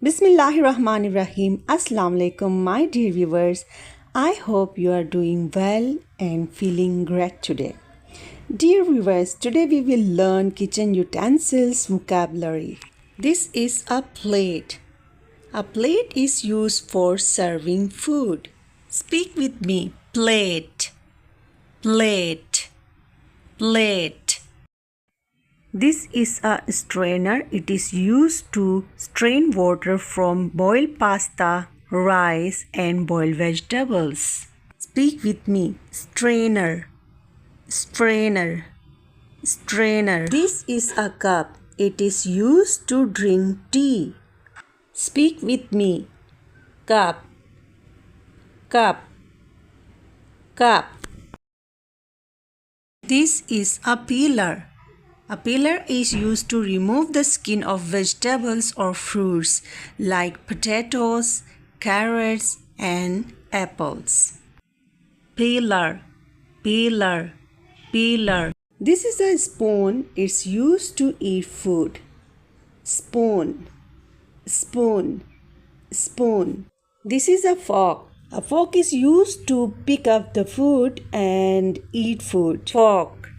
Bismillahirrahmanirrahim. Assalamu alaikum, my dear viewers. I hope you are doing well and feeling great today. Dear viewers, today we will learn kitchen utensils vocabulary. This is a plate. A plate is used for serving food. Speak with me. Plate, plate, plate. This is a strainer. It is used to strain water from boiled pasta, rice, and boiled vegetables. Speak with me. Strainer, strainer, strainer. This is a cup. It is used to drink tea. Speak with me. Cup, cup, cup. This is a peeler. A peeler is used to remove the skin of vegetables or fruits like potatoes, carrots, and apples. Peeler, peeler, peeler. This is a spoon. It's used to eat food. Spoon, spoon, spoon. This is a fork. A fork is used to pick up the food and eat food. Fork,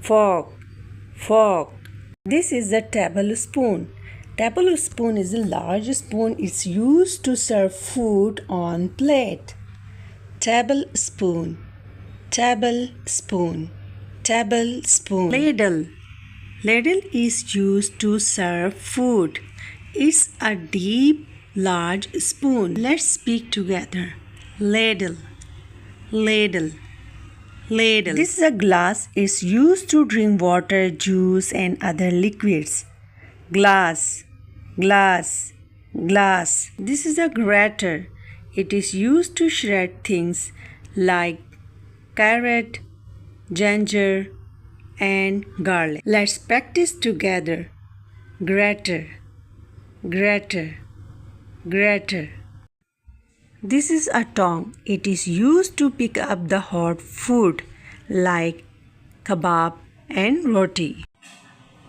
fork, fork. This is a tablespoon. Tablespoon is a large spoon. It's used to serve food on plate. Tablespoon, tablespoon, tablespoon. Ladle. Ladle is used to serve food. It's a deep, large spoon. Let's speak together. Ladle, ladle, ladle. This is a glass. It's used to drink water, juice, and other liquids. Glass, glass, glass. This is a grater. It is used to shred things like carrot, ginger, and garlic. Let's practice together. Grater, grater, grater. This is a tongue. It is used to pick up the hot food like kebab and roti.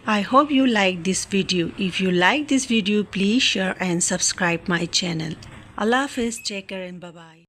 I hope you like this video. If you like this video, please share and subscribe my channel. Allah Hafiz, take care and bye-bye.